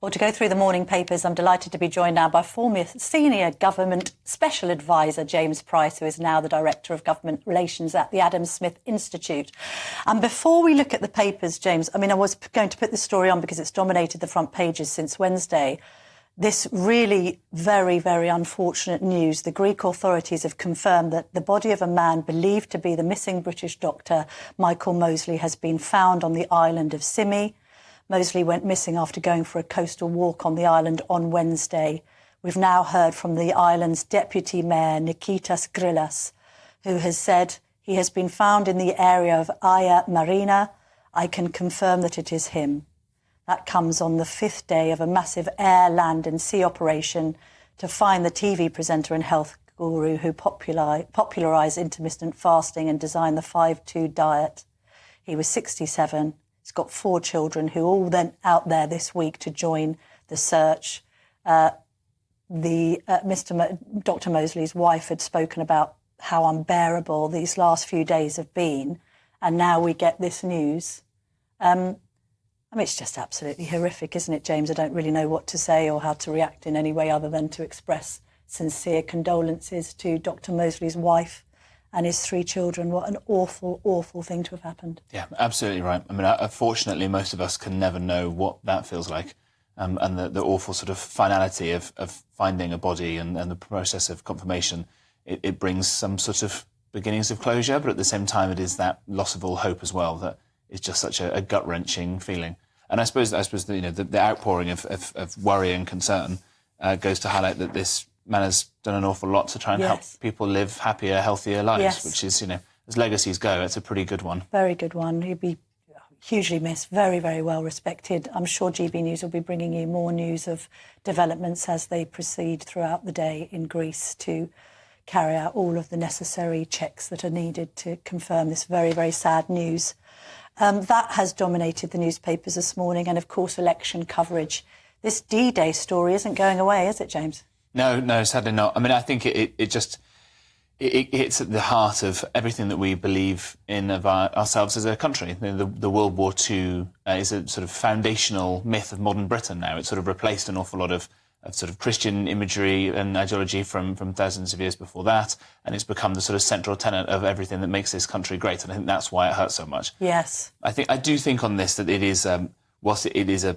Well, to go through the morning papers, I'm delighted to be joined now by former senior government special advisor James Price, who is now the Director of Government Relations at the Adam Smith Institute. And before we look at the papers, James, I was going to put this story on because it's dominated the front pages since Wednesday. This really very, very unfortunate news. The Greek authorities have confirmed that the body of a man believed to be the missing British doctor Michael Mosley has been found on the island of Symi. Mosley went missing after going for a coastal walk on the island on Wednesday. We've now heard from the island's Deputy Mayor, Nikitas Grillas, who has said he has been found in the area of Aya Marina. I can confirm that it is him. That comes on the fifth day of a massive air, land and sea operation to find the TV presenter and health guru who popularised intermittent fasting and designed the 5-2 diet. He was 67. He's got 4 children who all went out there this week to join the search. Dr. Mosley's wife had spoken about how unbearable these last few days have been, and now we get this news. It's just absolutely horrific, isn't it, James? I don't really know what to say or how to react in any way other than to express sincere condolences to Dr. Mosley's wife and his 3 children. What an awful, awful thing to have happened. Yeah, absolutely right. Unfortunately, most of us can never know what that feels like, and the awful sort of finality of finding a body and the process of confirmation. It brings some sort of beginnings of closure, but at the same time, it is that loss of all hope as well that is just such a gut-wrenching feeling. And I suppose the outpouring of worry and concern goes to highlight that this man has done an awful lot to try and help people live happier, healthier lives, which is, as legacies go, it's a pretty good one. Very good one. He'd be hugely missed, very, very well respected. I'm sure GB News will be bringing you more news of developments as they proceed throughout the day in Greece to carry out all of the necessary checks that are needed to confirm this very, very sad news. That has dominated the newspapers this morning, and of course election coverage. This D-Day story isn't going away, is it, James? No, sadly not. I think it hits at the heart of everything that we believe in of ourselves as a country. The World War II is a sort of foundational myth of modern Britain now. It's sort of replaced an awful lot of sort of Christian imagery and ideology from thousands of years before that, and it's become the sort of central tenet of everything that makes this country great, and I think that's why it hurts so much. Yes. I do think on this that it is, whilst it is a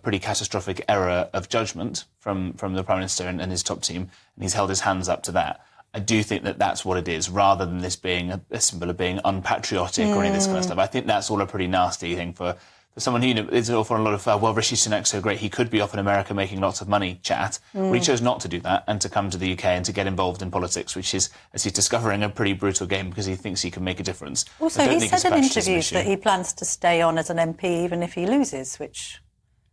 pretty catastrophic error of judgment from the Prime Minister and his top team, and he's held his hands up to that, I do think that that's what it is, rather than this being a symbol of being unpatriotic or any of this kind of stuff. I think that's all a pretty nasty thing for someone who, there's an awful lot of, Rishi Sunak's so great, he could be off in America making lots of money chat. Well, he chose not to do that and to come to the UK and to get involved in politics, which is, as he's discovering, a pretty brutal game because he thinks he can make a difference. Also, he said in interviews that he plans to stay on as an MP even if he loses, which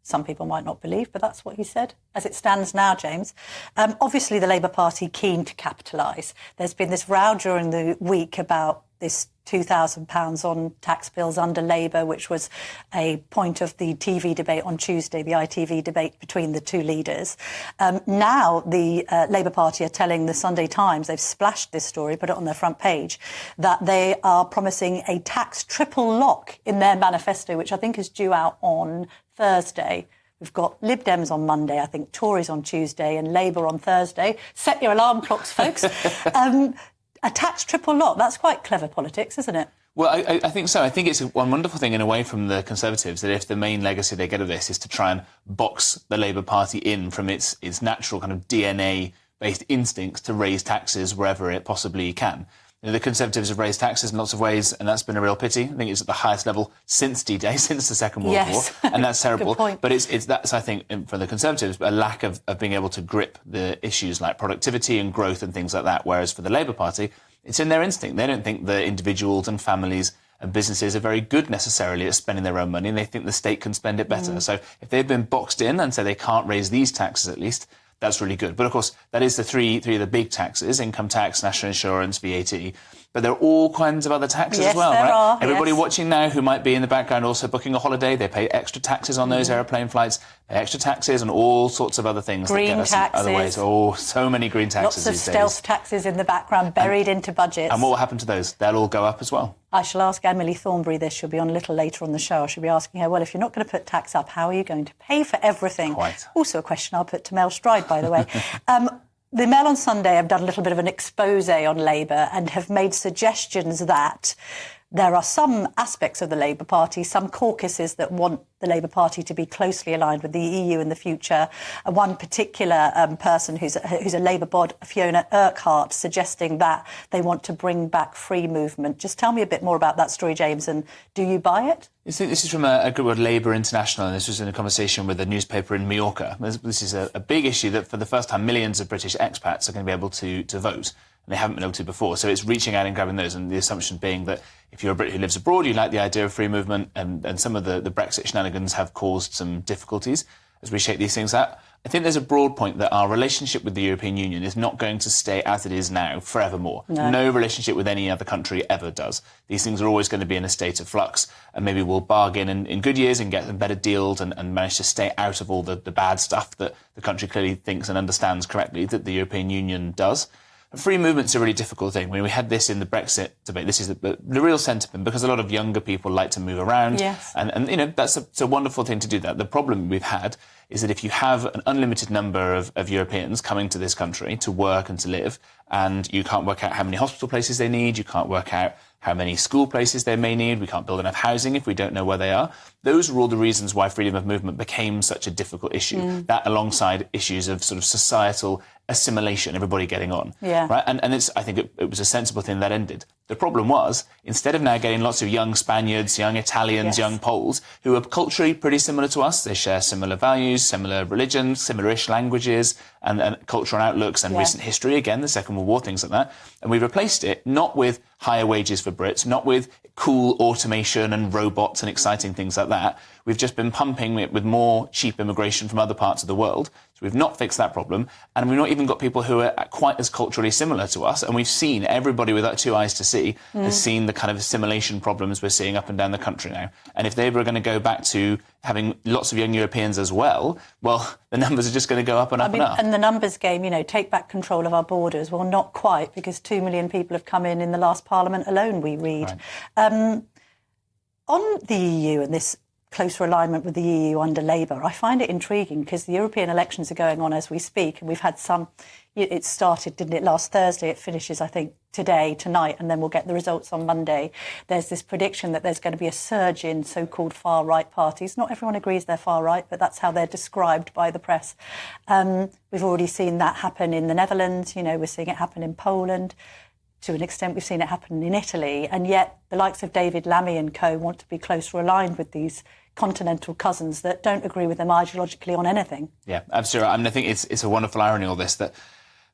some people might not believe, but that's what he said. As it stands now, James, obviously the Labour Party keen to capitalise. There's been this row during the week about this £2,000 on tax bills under Labour, which was a point of the TV debate on Tuesday, the ITV debate between the 2 leaders. Now the Labour Party are telling the Sunday Times, they've splashed this story, put it on their front page, that they are promising a tax triple lock in their manifesto, which I think is due out on Thursday. We've got Lib Dems on Monday, I think Tories on Tuesday and Labour on Thursday. Set your alarm clocks, folks. A tax triple lock, that's quite clever politics, isn't it? Well, I think so. I think it's one wonderful thing in a way from the Conservatives that if the main legacy they get of this is to try and box the Labour Party in from its natural kind of DNA-based instincts to raise taxes wherever it possibly can. The Conservatives have raised taxes in lots of ways, and that's been a real pity. I think it's at the highest level since D-Day, since the Second World War, and that's terrible. Good point. But that's, I think, for the Conservatives, a lack of being able to grip the issues like productivity and growth and things like that, whereas for the Labour Party, it's in their instinct. They don't think that individuals and families and businesses are very good necessarily at spending their own money, and they think the state can spend it better. So if they've been boxed in and say they can't raise these taxes at least, that's really good. But of course, that is the three of the big taxes: income tax, national insurance, VAT. but there are all kinds of other taxes Yes, as well, there right? are, Everybody yes. watching now who might be in the background also booking a holiday, they pay extra taxes on those aeroplane flights, pay extra taxes on all sorts of other things Green that get us taxes. in other ways. Oh, so many green taxes Lots of these stealth days. taxes in the background, buried into budgets. And what will happen to those? They'll all go up as well. I shall ask Emily Thornberry this. She'll be on a little later on the show. I shall be asking her, well, if you're not going to put tax up, how are you going to pay for everything? Quite. Also a question I'll put to Mel Stride, by the way. The Mail on Sunday have done a little bit of an expose on Labour and have made suggestions that there are some aspects of the Labour Party, some caucuses that want the Labour Party to be closely aligned with the EU in the future. One particular person who's a Labour bod, Fiona Urquhart, suggesting that they want to bring back free movement. Just tell me a bit more about that story, James, and do you buy it? I think this is from a group called Labour International, and this was in a conversation with a newspaper in Mallorca. This is a big issue that for the first time millions of British expats are going to be able to vote. And they haven't been able to before. So it's reaching out and grabbing those, and the assumption being that if you're a Brit who lives abroad, you like the idea of free movement, and some of the Brexit shenanigans have caused some difficulties as we shake these things out. I think there's a broad point that our relationship with the European Union is not going to stay as it is now forevermore. No relationship with any other country ever does. These things are always going to be in a state of flux, and maybe we'll bargain in good years and get them better deals and manage to stay out of all the bad stuff that the country clearly thinks and understands correctly that the European Union does. Free movement's a really difficult thing. I mean, we had this in the Brexit debate. This is the real sentiment, because a lot of younger people like to move around. Yes. And you know, it's a wonderful thing to do that. The problem we've had is that if you have an unlimited number of Europeans coming to this country to work and to live, and you can't work out how many hospital places they need, you can't work out how many school places they may need, we can't build enough housing if we don't know where they are. Those are all the reasons why freedom of movement became such a difficult issue. That alongside issues of sort of societal assimilation, everybody getting on. Yeah. Right? And I think it was a sensible thing that ended. The problem was, instead of now getting lots of young Spaniards, young Italians, young Poles, who are culturally pretty similar to us, they share similar values, similar religions, similar-ish languages, and cultural outlooks and recent history, again, the Second World War, things like that. And we replaced it not with higher wages for Brits, not with cool automation and robots and exciting things like that. We've just been pumping it with more cheap immigration from other parts of the world. So we've not fixed that problem. And we've not even got people who are quite as culturally similar to us. And we've seen, everybody with two eyes to see has seen the kind of assimilation problems we're seeing up and down the country now. And if they were going to go back to having lots of young Europeans as well, the numbers are just going to go up and up and up. And the numbers game, take back control of our borders. Well, not quite, because 2 million people have come in the last Parliament alone, we read. Right. On the EU and this closer alignment with the EU under Labour, I find it intriguing because the European elections are going on as we speak, and we've had some. It started, didn't it, last Thursday? It finishes, I think, tonight, and then we'll get the results on Monday. There's this prediction that there's going to be a surge in so-called far-right parties. Not everyone agrees they're far-right, but that's how they're described by the press. We've already seen that happen in the Netherlands. We're seeing it happen in Poland. To an extent, we've seen it happen in Italy. And yet the likes of David Lammy and co want to be closer aligned with these continental cousins that don't agree with them ideologically on anything. Yeah, absolutely. I mean, I think it's a wonderful irony, all this, that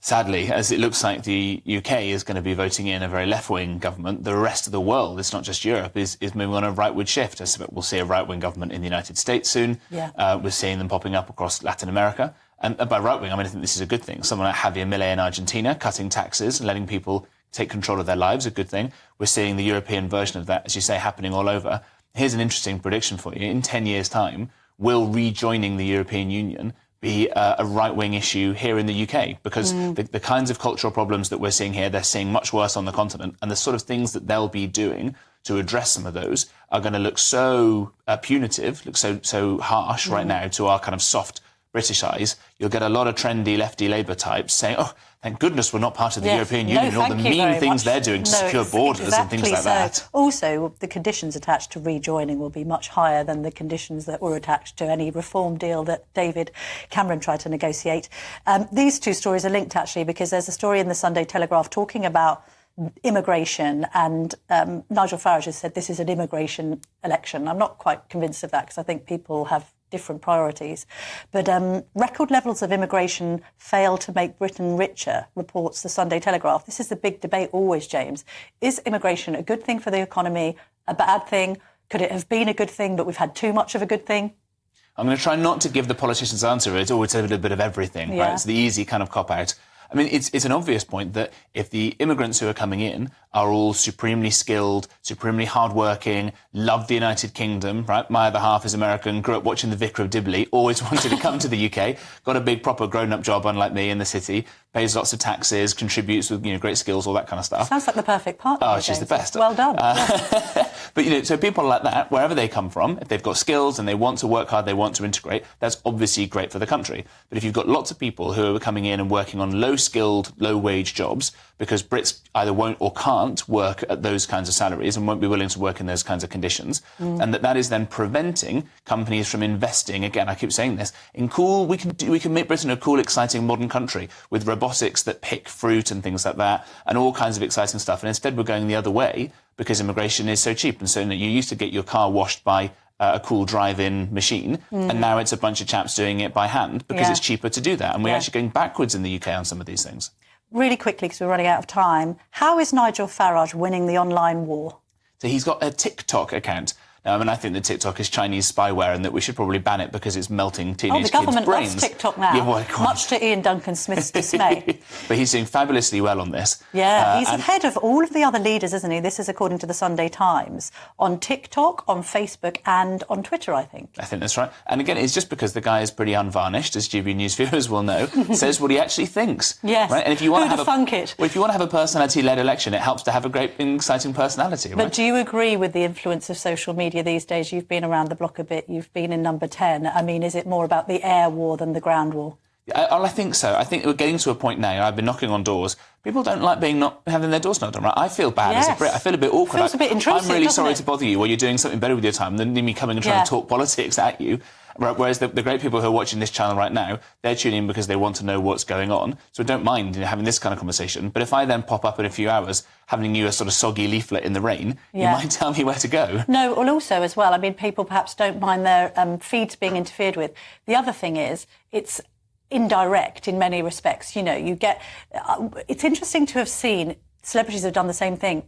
sadly, as it looks like the UK is going to be voting in a very left-wing government, the rest of the world, it's not just Europe, is moving on a rightward shift. I suspect we'll see a right-wing government in the United States soon. Yeah. We're seeing them popping up across Latin America. And by right-wing, I mean, I think this is a good thing. Someone like Javier Milei in Argentina, cutting taxes, letting people take control of their lives, a good thing. We're seeing the European version of that, as you say, happening all over. Here's an interesting prediction for you. In 10 years' time, will rejoining the European Union be a right-wing issue here in the UK? Because the kinds of cultural problems that we're seeing here, they're seeing much worse on the continent. And the sort of things that they'll be doing to address some of those are going to look so punitive, look so harsh right now to our kind of soft British eyes. You'll get a lot of trendy lefty Labour types saying, oh, thank goodness we're not part of the European Union and all the mean things they're doing to secure borders and things like that. Also, the conditions attached to rejoining will be much higher than the conditions that were attached to any reform deal that David Cameron tried to negotiate. These two stories are linked, actually, because there's a story in the Sunday Telegraph talking about immigration, and Nigel Farage has said this is an immigration election. I'm not quite convinced of that, because I think people have different priorities. But record levels of immigration fail to make Britain richer, reports the Sunday Telegraph. This is the big debate always, James. Is immigration a good thing for the economy, a bad thing? Could it have been a good thing, but we've had too much of a good thing? I'm going to try not to give the politician's answer. It's always a little bit of everything, right? It's the easy kind of cop-out. I mean, it's an obvious point that if the immigrants who are coming in are all supremely skilled, supremely hardworking, love the United Kingdom, right? My other half is American, grew up watching The Vicar of Dibley, always wanted to come to the UK, got a big, proper grown-up job, unlike me, in the city, pays lots of taxes, contributes with, great skills, all that kind of stuff. Sounds like the perfect partner. Oh, she's the best. Well done. But, so people like that, wherever they come from, if they've got skills and they want to work hard, they want to integrate, that's obviously great for the country. But if you've got lots of people who are coming in and working on low-skilled, low-wage jobs, because Brits either won't or can't work at those kinds of salaries and won't be willing to work in those kinds of conditions, and that is then preventing companies from investing, again, I keep saying this, in cool, we can make Britain a cool, exciting, modern country with robotics that pick fruit and things like that, and all kinds of exciting stuff. And instead we're going the other way because immigration is so cheap. And so you used to get your car washed by a cool drive-in machine, and now it's a bunch of chaps doing it by hand because it's cheaper to do that. And we're actually going backwards in the UK on some of these things. Really quickly, because we're running out of time, how is Nigel Farage winning the online war? So he's got a TikTok account. Now, I mean, I think that TikTok is Chinese spyware and that we should probably ban it because it's melting teenage kids' brains. Oh, the government loves TikTok now, yeah, well, much to Ian Duncan Smith's dismay. But he's doing fabulously well on this. Yeah, he's ahead of all of the other leaders, isn't he? This is according to the Sunday Times, on TikTok, on Facebook and on Twitter, I think. I think that's right. And again, it's just because the guy is pretty unvarnished, as GB News viewers will know, says what he actually thinks. Yes, right? And if you want who'd have thunk it? Well, if you want to have a personality-led election, it helps to have a great, exciting personality, right? But do you agree with the influence of social media these days? You've been around the block a bit, you've been in number 10. I mean, is it more about the air war than the ground war? I think so. I think we're getting to a point now, I've been knocking on doors, people don't like not having their doors knocked on, right? I feel bad as a Brit, I feel a bit awkward. Feels a bit intrusive, I'm really doesn't sorry it? to bother you while you're doing something better with your time than me coming and trying to talk politics at you. Whereas the great people who are watching this channel right now, they're tuning in because they want to know what's going on. So I don't mind having this kind of conversation. But if I then pop up in a few hours having you a sort of soggy leaflet in the rain, you might tell me where to go. No, well, also as well, I mean, people perhaps don't mind their feeds being interfered with. The other thing is, it's indirect in many respects. You get... it's interesting to have seen... Celebrities have done the same thing.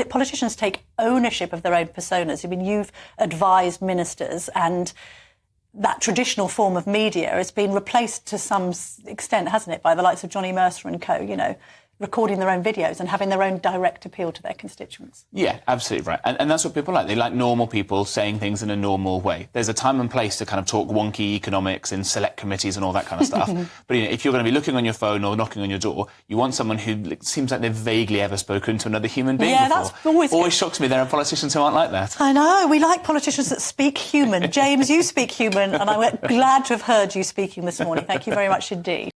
Politicians take ownership of their own personas. I mean, you've advised ministers and that traditional form of media has been replaced to some extent, hasn't it, by the likes of Johnny Mercer and co, recording their own videos and having their own direct appeal to their constituents. Yeah, absolutely right. And that's what people like. They like normal people saying things in a normal way. There's a time and place to kind of talk wonky economics in select committees and all that kind of stuff. But if you're going to be looking on your phone or knocking on your door, you want someone who seems like they've vaguely ever spoken to another human being before. That's always shocks me there are politicians who aren't like that. I know. We like politicians that speak human. James, you speak human, and I'm glad to have heard you speaking this morning. Thank you very much indeed.